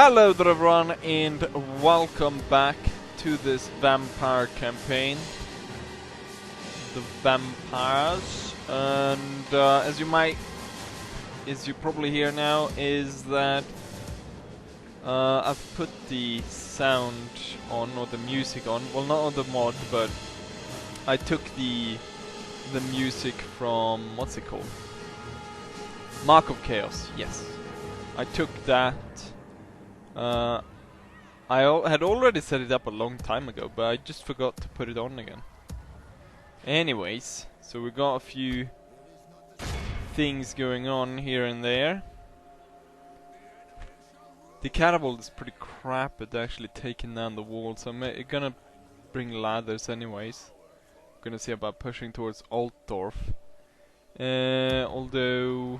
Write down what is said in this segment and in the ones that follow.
Hello there everyone, and welcome back to this vampire campaign. The vampires, and as you probably hear now, is that I've put the sound on, or the music on. Well, not on the mod, but I took the music from, what's it called? Mark of Chaos. Yes, I took that. I had already set it up a long time ago, but I just forgot to put it on again. Anyways, so we got a few things going on here and there. The catapult is pretty crap at actually taking down the wall, so I'm gonna bring ladders anyways. I'm gonna see about pushing towards Altdorf. Although...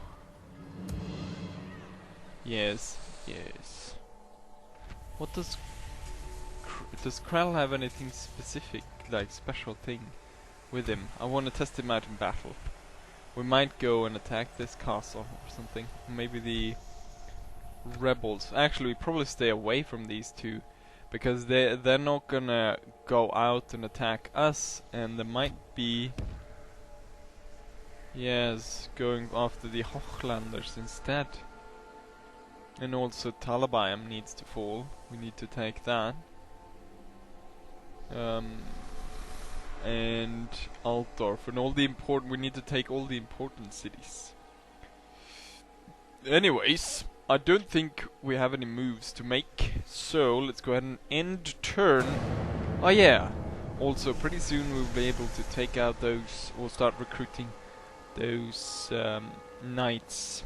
Yes. What does Krell have anything specific, like special thing with him? I want to test him out in battle. We might go and attack this castle or something. Maybe the rebels. Actually, we probably stay away from these two, because they're not gonna go out and attack us, and there might be, yes, going after the Hochlanders instead. And also Talabayam needs to fall. We need to take that. And Altdorf and all the important. We need to take all the important cities. Anyways, I don't think we have any moves to make, so let's go ahead and end turn. Oh yeah. Also, pretty soon we'll be able to take out those, or start recruiting those knights.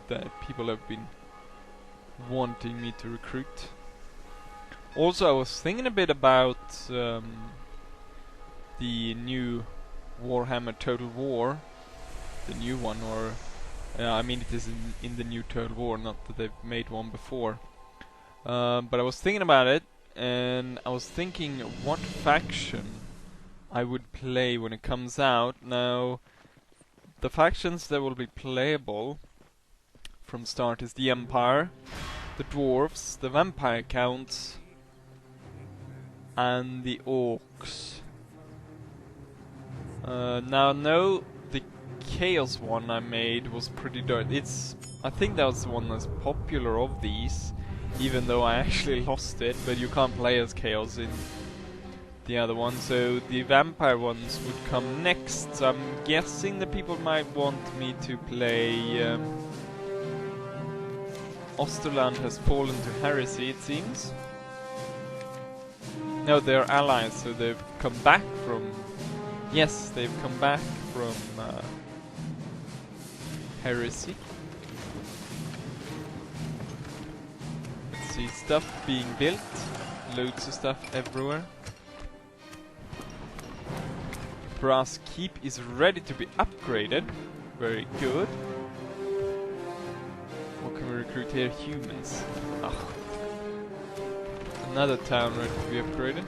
That people have been wanting me to recruit. Also, I was thinking a bit about the new Warhammer Total War, the new one, or I mean, it is in the new Total War, not that they've made one before. But I was thinking about it, and I was thinking what faction I would play when it comes out. Now, the factions that will be playable from start is the Empire, the Dwarves, the Vampire Counts, and the Orcs. Now, no, the Chaos one I made was pretty dark. I think that was the one that's popular of these, even though I actually lost it, but you can't play as Chaos in the other one, so the Vampire ones would come next. So I'm guessing that people might want me to play... Osterland has fallen to heresy, it seems. No, they're allies, so they've come back from... Yes, they've come back from heresy. Let's see, stuff being built. Loads of stuff everywhere. Brass Keep is ready to be upgraded. Very good. What can we recruit here? Humans. Ah. Another town ready to be upgraded.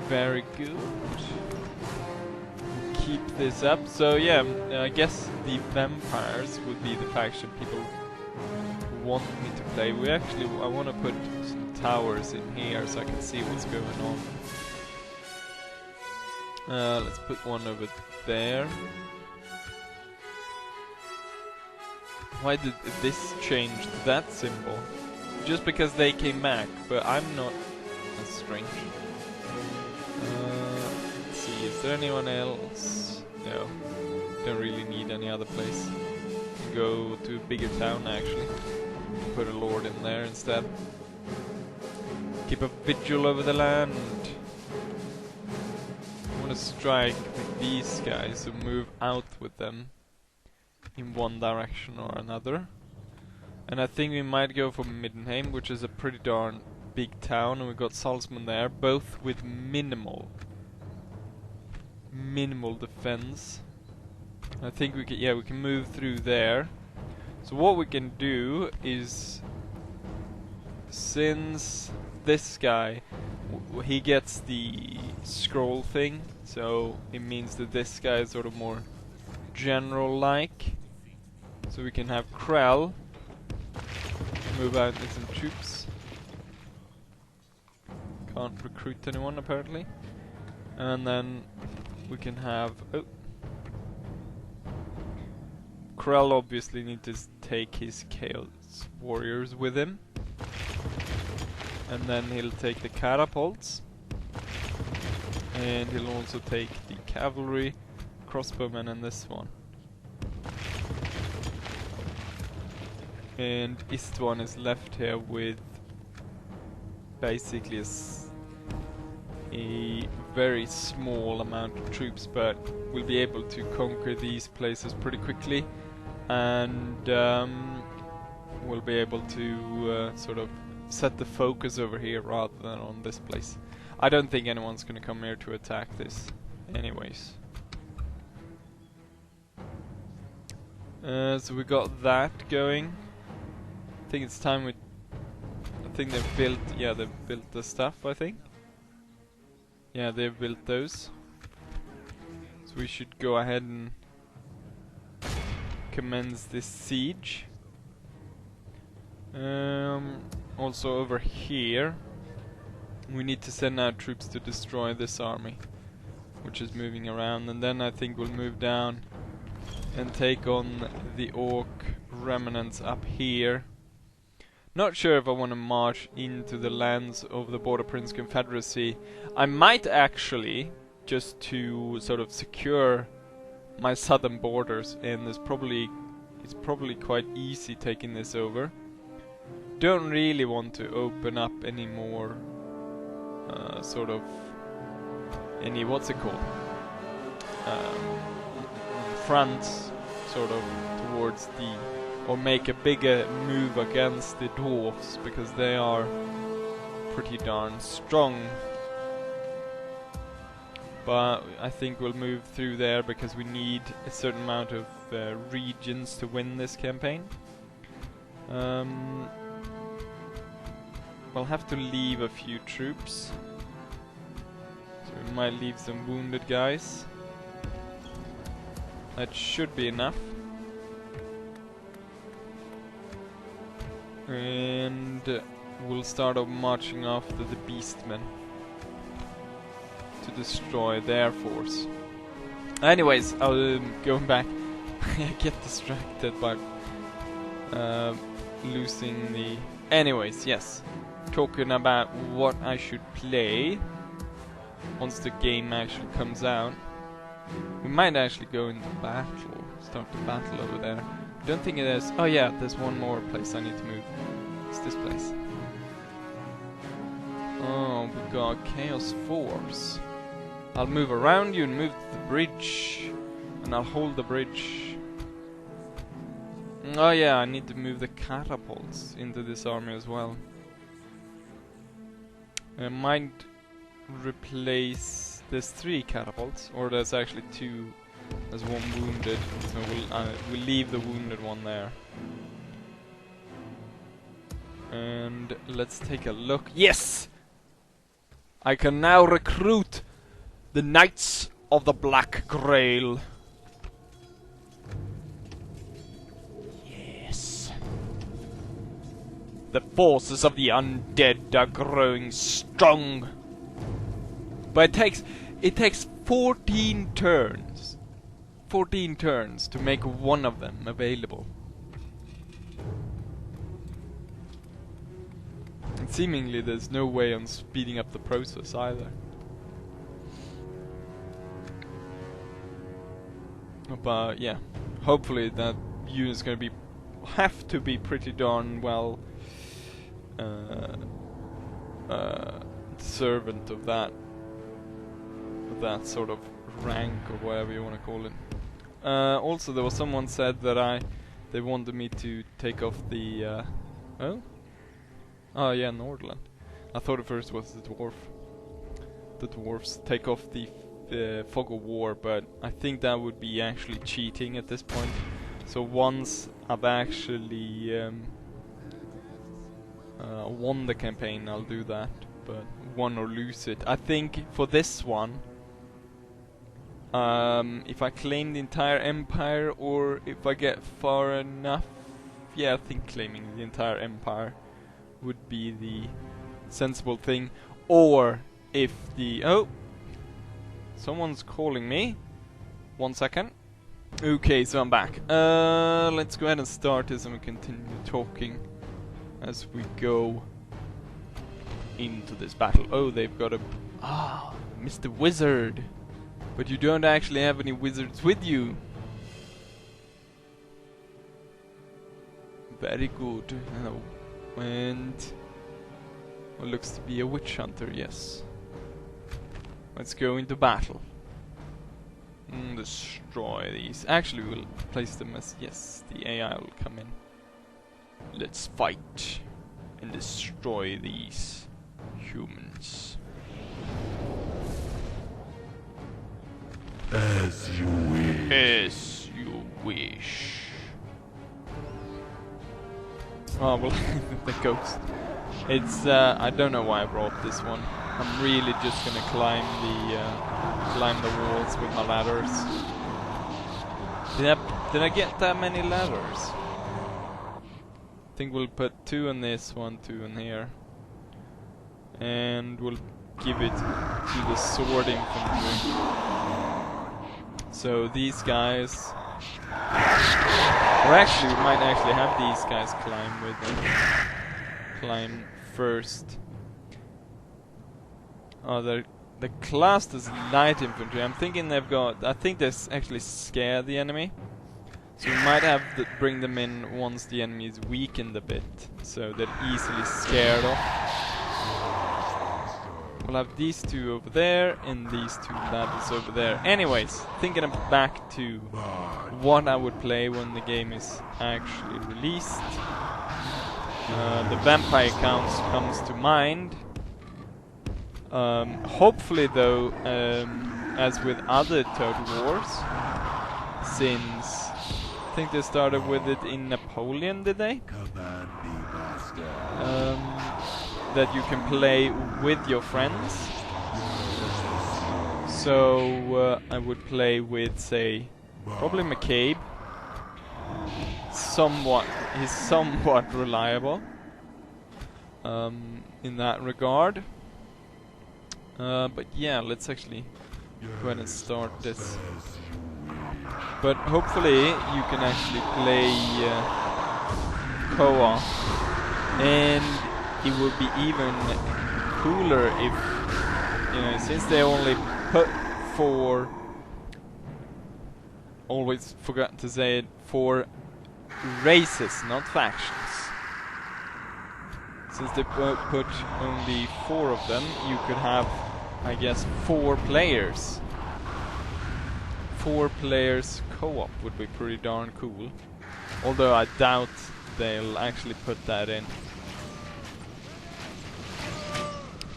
Very good. We'll keep this up. So yeah, I guess the vampires would be the faction people want me to play. I want to put some towers in here so I can see what's going on. Let's put one over there. Why did this change that symbol? Just because they came back, but I'm not as strange. Let's see, is there anyone else? No, don't really need any other place. Can go to a bigger town actually. Put a lord in there instead. Keep a vigil over the land. I want to strike with these guys and move out with them in one direction or another. And I think we might go for Middenheim, which is a pretty darn big town, and we got Salzman there, both with minimal defense. I think we can move through there. So what we can do is, since this guy he gets the scroll thing, so it means that this guy is sort of more general like. So we can have Krell move out with some troops. Can't recruit anyone apparently. And then we can have... Oh. Krell obviously needs to take his Chaos Warriors with him. And then he'll take the catapults. And he'll also take the cavalry, crossbowmen, and this one. And Istvan is left here with basically a very small amount of troops, but we'll be able to conquer these places pretty quickly, and we'll be able to sort of set the focus over here rather than on this place. I don't think anyone's gonna come here to attack this anyways. So we got that going. I think it's time we... I think they've built... Yeah, they've built the stuff, I think. Yeah, they've built those. So we should go ahead and commence this siege. Also over here, we need to send out troops to destroy this army, which is moving around, and then I think we'll move down and take on the Orc remnants up here. Not sure if I want to march into the lands of the Border Prince Confederacy. I might actually, just to sort of secure my southern borders, and it's probably quite easy taking this over. Don't really want to open up any more sort of any fronts sort of towards the, or make a bigger move against the dwarfs, because they are pretty darn strong. But I think we'll move through there because we need a certain amount of regions to win this campaign. We'll have to leave a few troops, so we might leave some wounded guys. That should be enough. And we'll start off marching after the Beastmen to destroy their force. Anyways, I'll going back. I get distracted by losing the... Anyways, yes. Talking about what I should play once the game actually comes out. We might actually go into battle. Start the battle over there. I don't think it is. Oh yeah, there's one more place I need to move. It's this place. Oh, we got Chaos Force. I'll move around you and move to the bridge. And I'll hold the bridge. Oh yeah, I need to move the catapults into this army as well. I might replace... There's 3 catapults, or there's actually 2. There's 1 wounded, so we'll leave the wounded one there. And let's take a look. Yes! I can now recruit the Knights of the Black Grail. Yes. The forces of the undead are growing strong. But it takes 14 turns. 14 turns to make one of them available. And seemingly there's no way on speeding up the process either. But yeah, hopefully that unit's gonna have to be pretty darn well servant of that sort of rank, or whatever you want to call it. Also, there was someone said that they wanted me to take off the oh yeah, Nordland. I thought at first it was the dwarf. The dwarfs take off the fog of war, but I think that would be actually cheating at this point. So once I've actually won the campaign, I'll do that. But won or lose it, I think for this one if I claim the entire empire, or if I get far enough. Yeah, I think claiming the entire empire would be the sensible thing. Or if the... Oh! Someone's calling me. 1 second. Okay, so I'm back. Let's go ahead and start this and we continue talking as we go into this battle. Oh, they've got a... Ah, Mr. Wizard! But you don't actually have any wizards with you. Very good. Oh. And... what looks to be a witch hunter, yes. Let's go into battle. Destroy these. Actually, we'll place them as... yes, the AI will come in. Let's fight and destroy these humans. As you wish. As you wish. Oh, well, the ghost. It's, I don't know why I brought this one. I'm really just gonna climb the walls with my ladders. Did I get that many ladders? I think we'll put 2 on this one, 2 in here. And we'll give it to the sword infantry. So these guys... or actually, we might actually have these guys climb with them. Climb first. Oh, they're classed as light infantry. I'm thinking they've got... I think they actually scare the enemy. So we might have to bring them in once the enemy is weakened a bit. So they're easily scared off. We'll have these 2 over there and these 2 ladders over there. Anyways, thinking back to what I would play when the game is actually released. The vampire counts comes to mind. Hopefully though, as with other Total Wars, since I think they started with it in Napoleon, did they? That you can play with your friends. So I would play with, say, probably McCabe. He's somewhat reliable in that regard. But yeah, let's actually go ahead and start this. But hopefully you can actually play co-op, and it would be even cooler if, you know, since they only put 4, always forgot to say it, 4 races, not factions. Since they put only 4 of them, you could have, I guess, 4 players. 4 players co-op would be pretty darn cool. Although I doubt they'll actually put that in.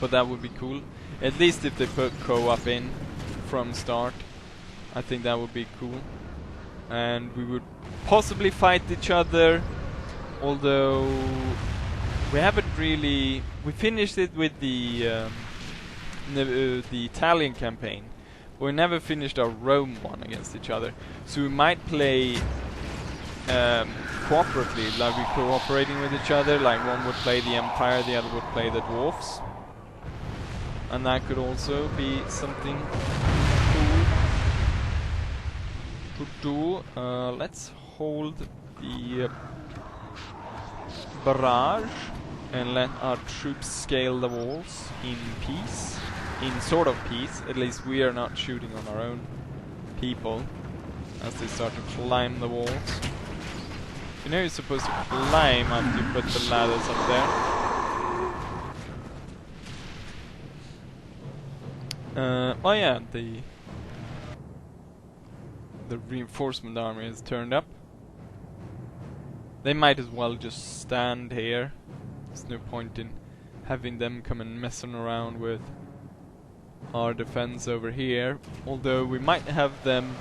But that would be cool. At least if they put co-op in from start. I think that would be cool. And we would possibly fight each other. Although we haven't really... we finished it with the Italian campaign. We never finished our Rome one against each other. So we might play cooperatively, like we're cooperating with each other. Like one would play the Empire, the other would play the Dwarfs. And that could also be something cool to do. Let's hold the barrage and let our troops scale the walls in peace. In sort of peace. At least we are not shooting on our own people as they start to climb the walls. You know you're supposed to climb after you put the ladders up there. Oh yeah, the reinforcement army has turned up. They might as well just stand here. There's no point in having them come and messing around with our defense over here. Although we might have them...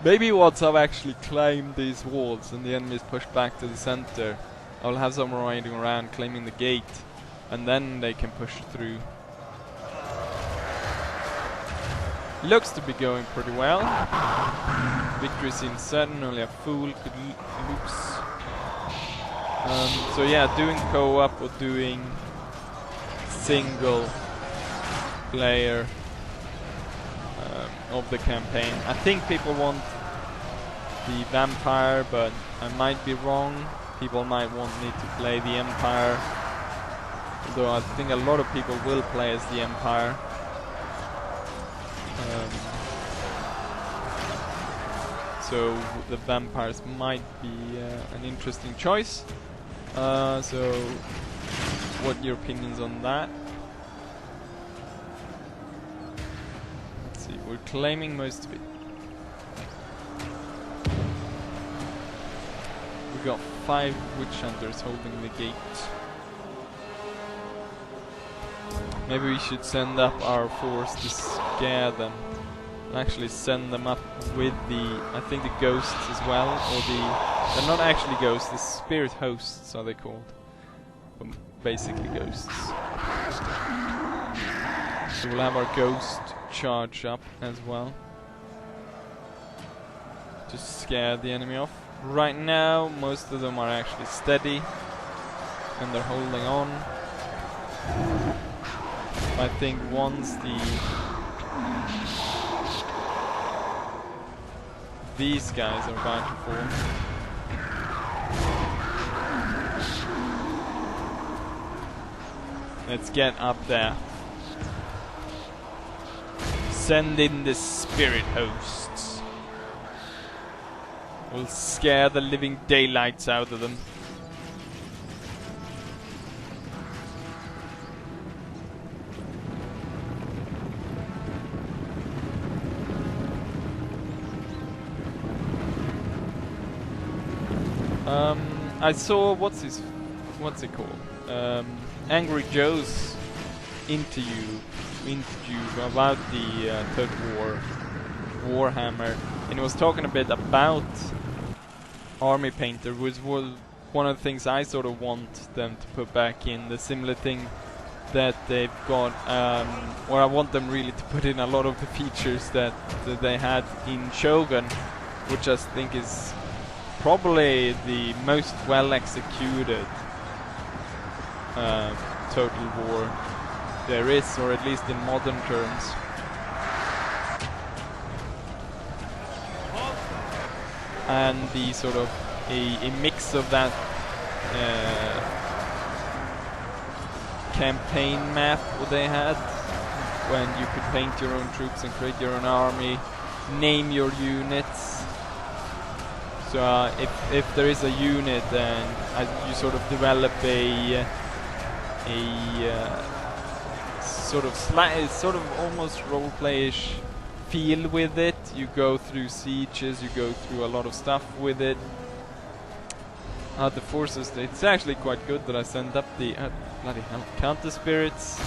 maybe once I've actually climbed these walls and the enemy is pushed back to the center, I'll have some riding around claiming the gate, and then they can push through. Looks to be going pretty well. Victory seems certain, only a fool could lose. So yeah, doing co-op or doing single player of the campaign. I think people want the vampire, but I might be wrong. People might want me to play the Empire, although I think a lot of people will play as the Empire. So the vampires might be an interesting choice. So what are your opinions on that? Let's see, we're claiming most of it. We got 5 witch hunters holding the gate. Maybe we should send up our force to scare them. And actually send them up with the, I think the ghosts as well, or they're not actually ghosts, the spirit hosts are they called. But basically ghosts. So we'll have our ghost charge up as well, to scare the enemy off. Right now, most of them are actually steady, and they're holding on. I think once these guys are about to fall. Let's get up there. Send in the spirit hosts. We'll scare the living daylights out of them. I saw what's it called? Angry Joe's interview about the Total War Warhammer, and he was talking a bit about Army Painter, which was one of the things I sort of want them to put back in, the similar thing that they've got, or I want them really to put in a lot of the features that they had in Shogun, which I think is probably the most well executed Total War there is, or at least in modern terms. And the sort of a mix of that campaign map what they had, when you could paint your own troops and create your own army, name your units. So if there is a unit, then you sort of develop a sort of almost roleplay-ish feel with it. You go through sieges, you go through a lot of stuff with it. The forces, it's actually quite good that I send up the bloody hell, counter spirits.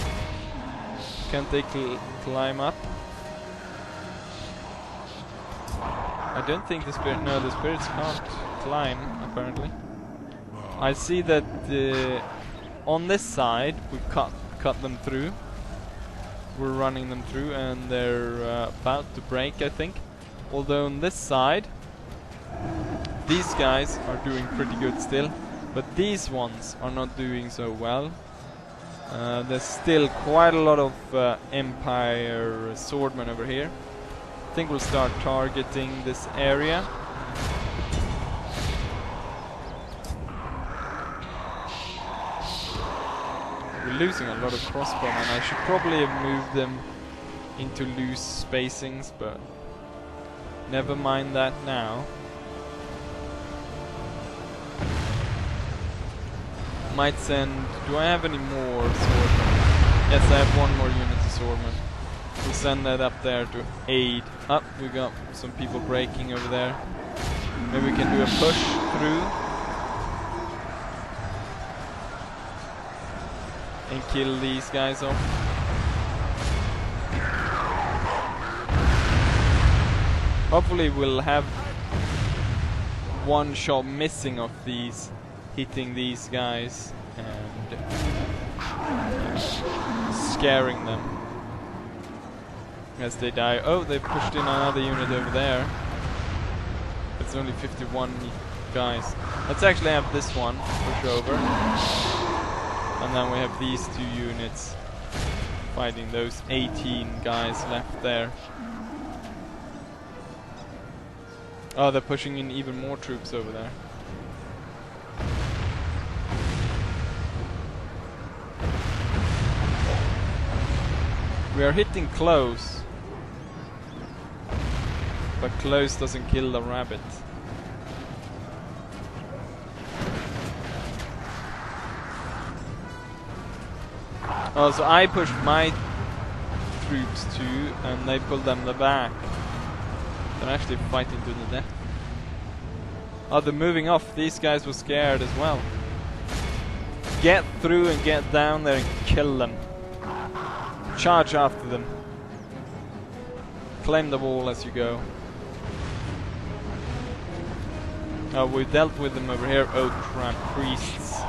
Can't they climb up? I don't think the spirits can't climb, apparently. I see that on this side we've cut them through. We're running them through, and they're about to break, I think. Although on this side, these guys are doing pretty good still, but these ones are not doing so well. There's still quite a lot of Empire swordmen over here. I think we'll start targeting this area. We're losing a lot of crossbowmen. I should probably have moved them into loose spacings, but never mind that now. Might send... Do I have any more swordmen? Yes, I have one more unit of swordmen. We'll send that up there to aid. Up, we got some people breaking over there. Maybe we can do a push through and kill these guys off. Hopefully we'll have one shot missing of these hitting these guys and scaring them. as they die. Oh, they pushed in another unit over there. It's only 51 guys. Let's actually have this one push over. And then we have these two units fighting those 18 guys left there. Oh, they're pushing in even more troops over there. We are hitting close. But close doesn't kill the rabbit. Oh, so I pushed my troops too, and they pulled them the back. They're actually fighting to the death. Oh, they're moving off. These guys were scared as well. Get through and get down there and kill them. Charge after them. Claim the wall as you go. Oh, we dealt with them over here. Oh crap, priests.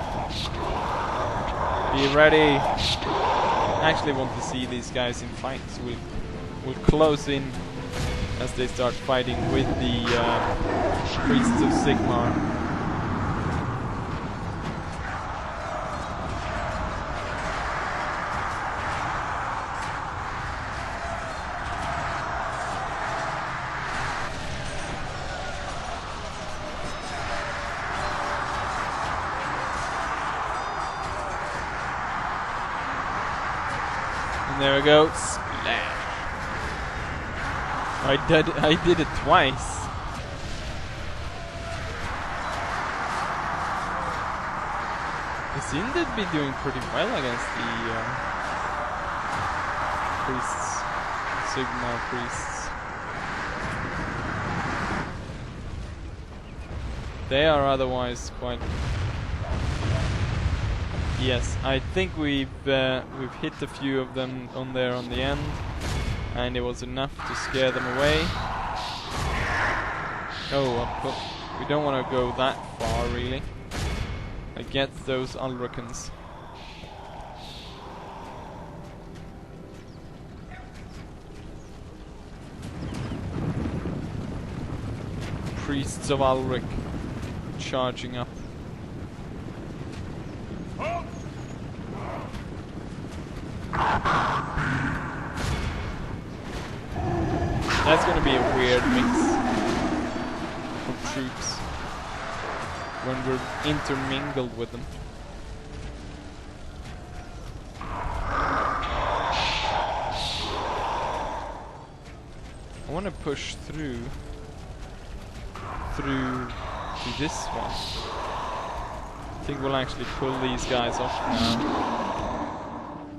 Be ready. I actually want to see these guys in fights. We'll close in as they start fighting with the priests of Sigmar. There we go. Splash. I did it twice. They seem to be doing pretty well against the priests, Sigmar priests. They are otherwise quite. Yes, I think we've hit a few of them on there on the end, and it was enough to scare them away. Oh, we don't want to go that far, really. I get those Ulricans. Priests of Ulric charging up. That's gonna be a weird mix of troops when we're intermingled with them. I want to push through to this one. I think we'll actually pull these guys off now.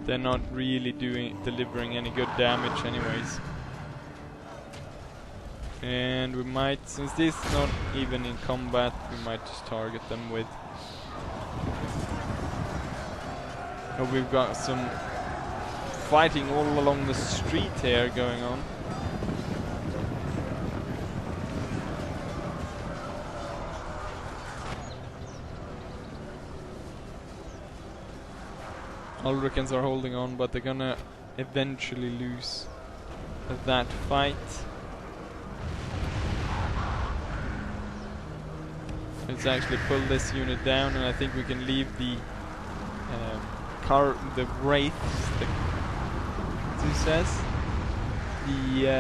They're not really delivering any good damage anyways. And we might, since this is not even in combat, we might just target them with. Oh, we've got some fighting all along the street here going on. Ulricans are holding on, but they're gonna eventually lose that fight. Let's actually pull this unit down, and I think we can leave the the wraiths. Who says the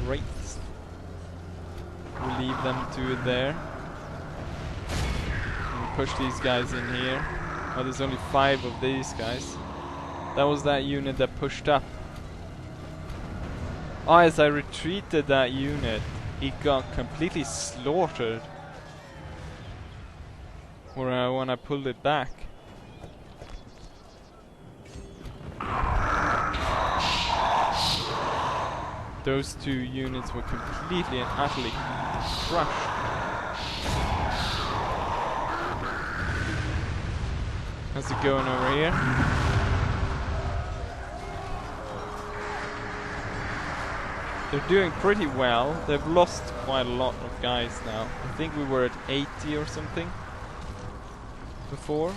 wraiths. We'll leave them to it there. And push these guys in here. Oh, there's only 5 of these guys. That was that unit that pushed up. Oh, as I retreated that unit, it got completely slaughtered when I pulled it back. Those 2 units were completely and utterly crushed. How's it going over here? They're doing pretty well. They've lost quite a lot of guys now. I think we were at 80 or something before.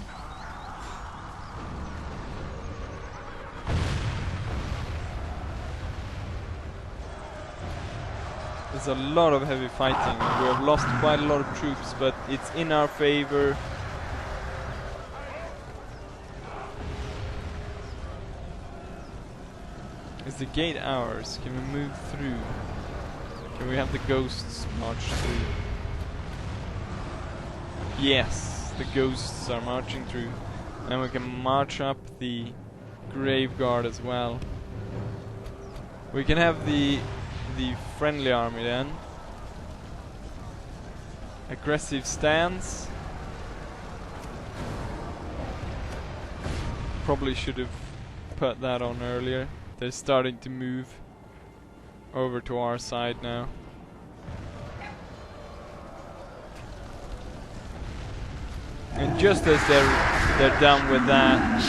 There's a lot of heavy fighting. We have lost quite a lot of troops, but it's in our favor. Is the gate ours? Can we move through? Can we have the ghosts march through? Yes, the ghosts are marching through. And we can march up the grave guard as well. We can have the friendly army then. Aggressive stance. Probably should have put that on earlier. They're starting to move over to our side now. And just as they're done with that,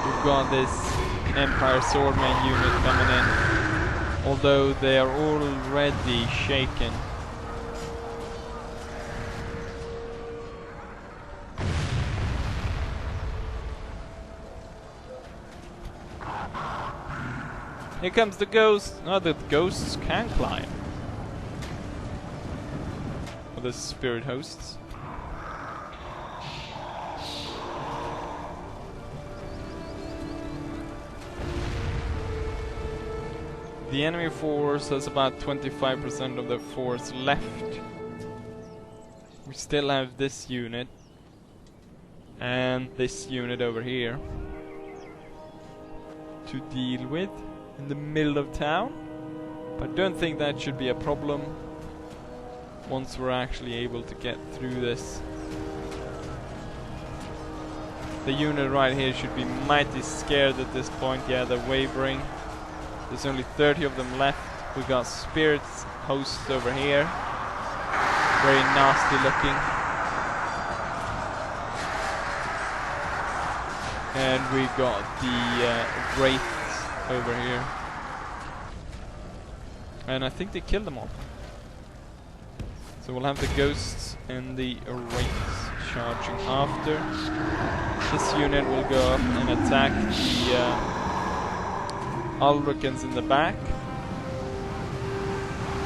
we've got this Empire Swordman unit coming in. Although they are already shaken. Here comes the ghost. Oh, the ghosts can climb. Or the spirit hosts. The enemy force has about 25% of their force left. We still have this unit. And this unit over here to deal with in the middle of town. But I don't think that should be a problem once we're actually able to get through this. The unit right here should be mighty scared at this point. Yeah, they're wavering. There's only 30 of them left. We got spirits hosts over here. Very nasty looking. And we got the wraiths over here. And I think they killed them all. So we'll have the ghosts and the wraiths charging after. This unit will go up and attack the Ulricans in the back.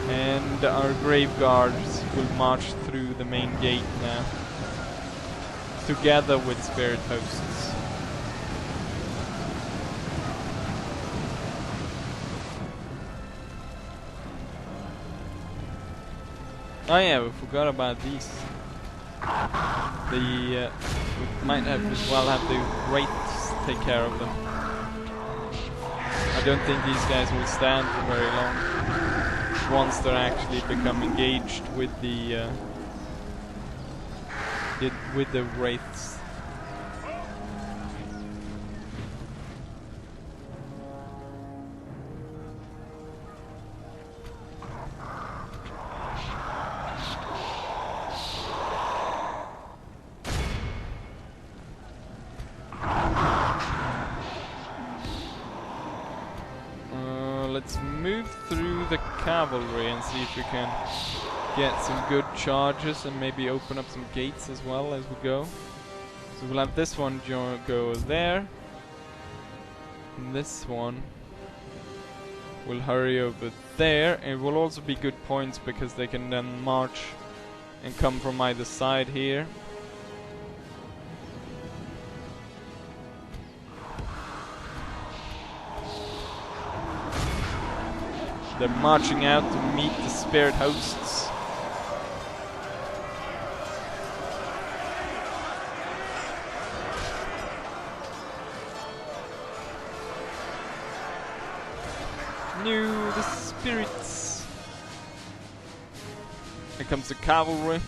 And our grave guards will march through the main gate now. Together with spirit hosts. Oh yeah, we forgot about these. We might have as well have the wraiths take care of them. I don't think these guys will stand for very long once they're actually become engaged with the wraiths. Let's move through the cavalry and see if we can get some good charges and maybe open up some gates as well as we go. So we'll have this one go there. And this one will hurry over there. It will also be good points because they can then march and come from either side here. They're marching out to meet the spirit hosts. New the spirits. Here comes the cavalry.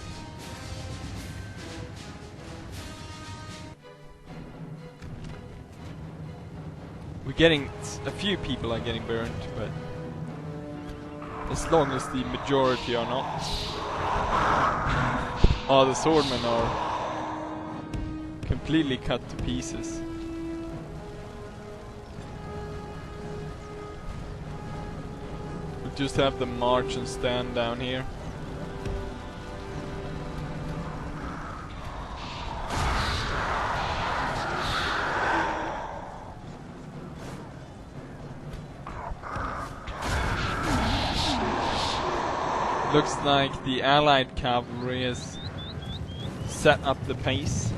We're getting a few people are getting burnt, but as long as the majority are not. Oh, the swordmen are completely cut to pieces. Just have them march and stand down here. Looks like the Allied cavalry has set up the pace.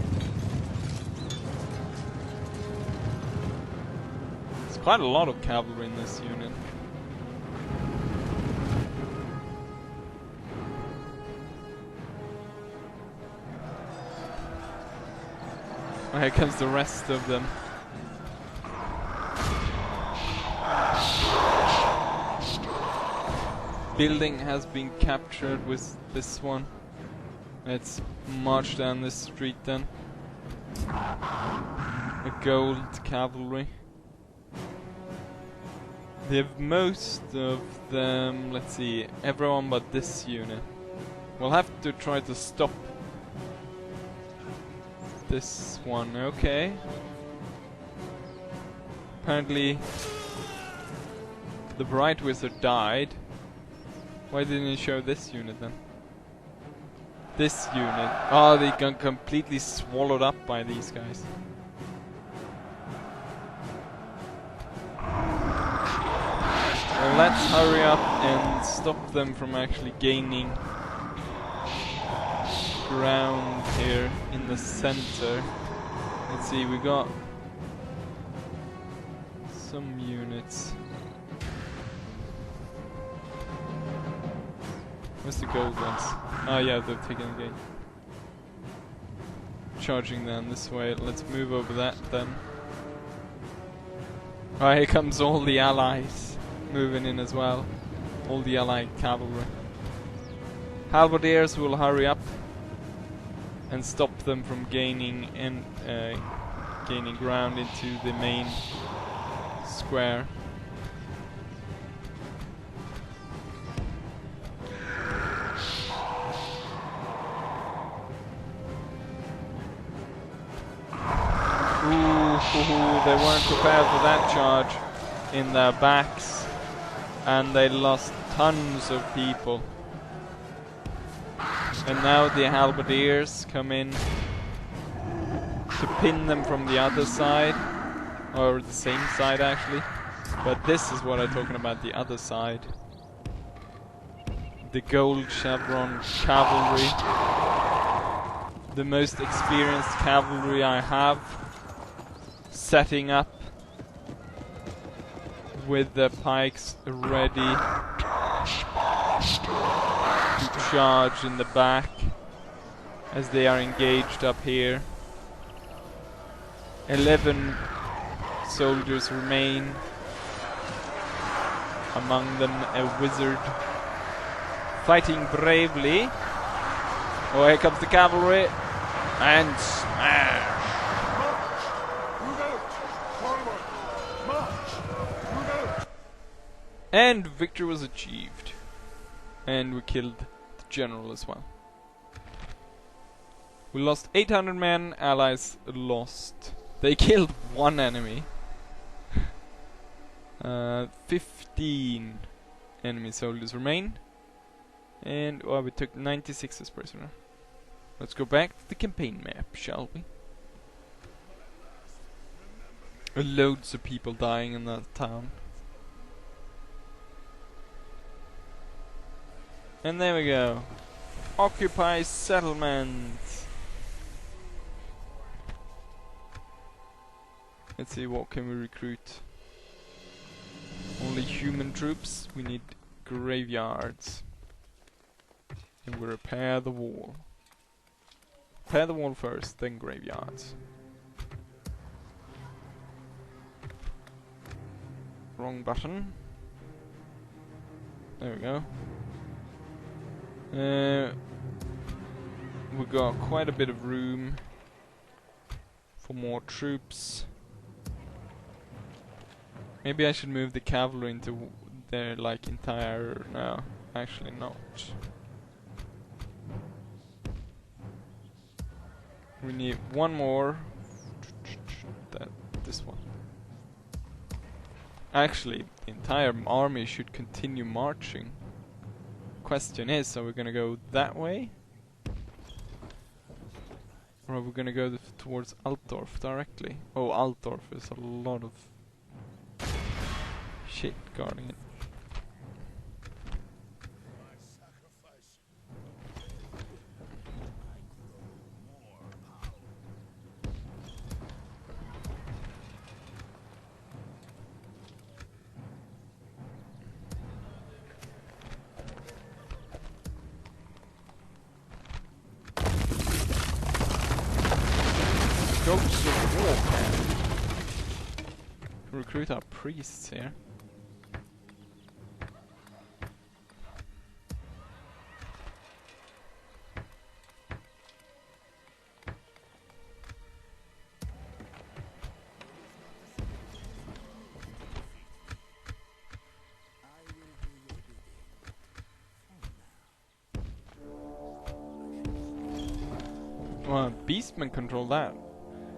There's quite a lot of cavalry in this unit. Oh, here comes the rest of them. Building has been captured with this one. Let's march down this street then. The gold cavalry. They have most of them, let's see, everyone but this unit. We'll have to try to stop this one, okay. Apparently the Bright Wizard died. Why didn't he show this unit then? This unit. Oh, they got completely swallowed up by these guys. Well, let's hurry up and stop them from actually gaining ground here in the center. Let's see, we got some units. Where's the gold ones? Oh yeah, they're taking the game. Charging down this way. Let's move over that then. Oh, here comes all the allies moving in as well. All the allied cavalry. Halberdiers will hurry up and stop them from gaining gaining ground into the main square. They weren't prepared for that charge in their backs, and they lost tons of people. And now the halberdiers come in to pin them from the other side, or the same side actually. But this is what I'm talking about, the other side. The gold chevron cavalry, the most experienced cavalry I have, setting up with the pikes ready to charge in the back as they are engaged up here. 11 soldiers remain, among them a wizard fighting bravely. Oh, here comes the cavalry and smash! And victory was achieved. And we killed the general as well. We lost 800 men, allies lost. They killed one enemy. 15 enemy soldiers remain. And we took 96 as prisoner. Let's go back to the campaign map, shall we? Loads of people dying in that town. And there we go. Occupy settlement. Let's see, what can we recruit? Only human troops. We need graveyards. And we repair the wall. Repair the wall first, then graveyards. Wrong button. There we go. We got quite a bit of room for more troops. Maybe I should move the cavalry into their like entire... No, actually not. We need one more. This one. Actually, the entire army should continue marching. Question is, are we gonna go that way? Or are we gonna go towards Altdorf directly? Oh, Altdorf is a lot of shit guarding it. Ghosts of Warhammer. Recruit our priests here. Well, Beastmen control that.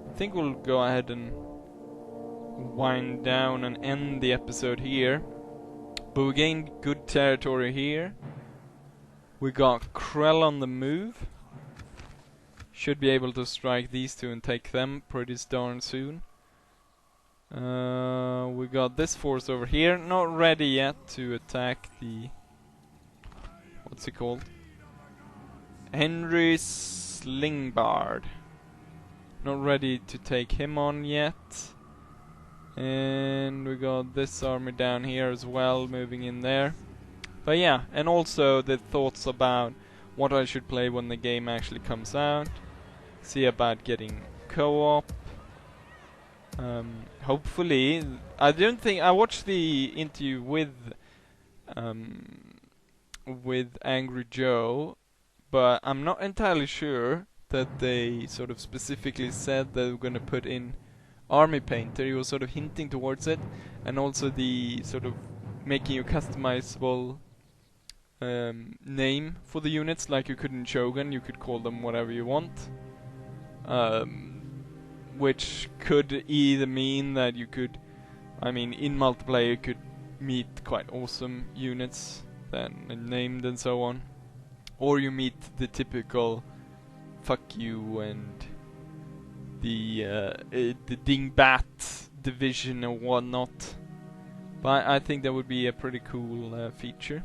I think we'll go ahead and wind down and end the episode here. But we gained good territory here. We got Krell on the move. Should be able to strike these two and take them pretty darn soon. We got this force over here, not ready yet to attack the... what's it called? Henry Slingbard. Not ready to take him on yet. And we got this army down here as well, moving in there. But yeah, and also the thoughts about what I should play when the game actually comes out. See about getting co-op. Hopefully, I don't think I watched the interview with Angry Joe, but I'm not entirely sure that they sort of specifically said they were going to put in Army Painter. He was sort of hinting towards it, and also the sort of making a customizable name for the units, like you could in Shogun. You could call them whatever you want, which could either mean that you could, I mean, in multiplayer you could meet quite awesome units then named and so on, or you meet the typical fuck you and the Dingbat division or whatnot. But I think that would be a pretty cool feature.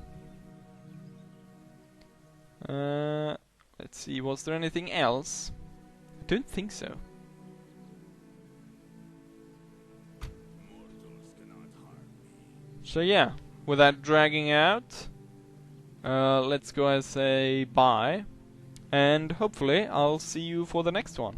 Let's see, was there anything else? I don't think so. So yeah, without dragging out, let's go and say bye. And hopefully I'll see you for the next one.